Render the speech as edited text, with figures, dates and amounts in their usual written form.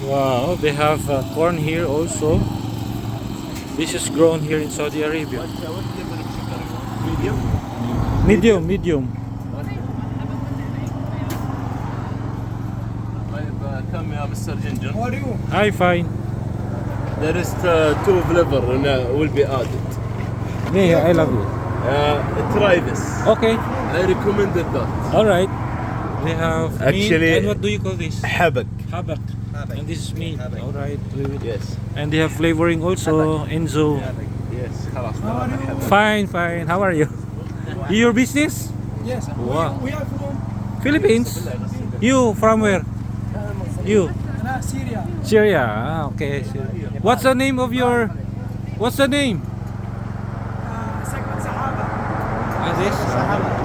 Wow, they have corn here also. This is grown here in Saudi Arabia. What level of sugar you want? Medium? Medium, medium. طيب كم يا مستر جنجر؟ How are you? Hi, fine. There is two flavor will be added. Yeah, I love you. Try this. Okay, I recommended that. all right. They have Actually- meat. And what do you call this? حبك. Habak. And this is meat. All right. Yes. And they have flavoring also. Enzo. Yes. خلاص. How are you? Fine, fine. How are you? Your business? Yes. Wow. We are from Philippines. You from where? You? Syria. Syria. Ah, okay. Syria. What's the name of your? What's the name? Sahaba. This?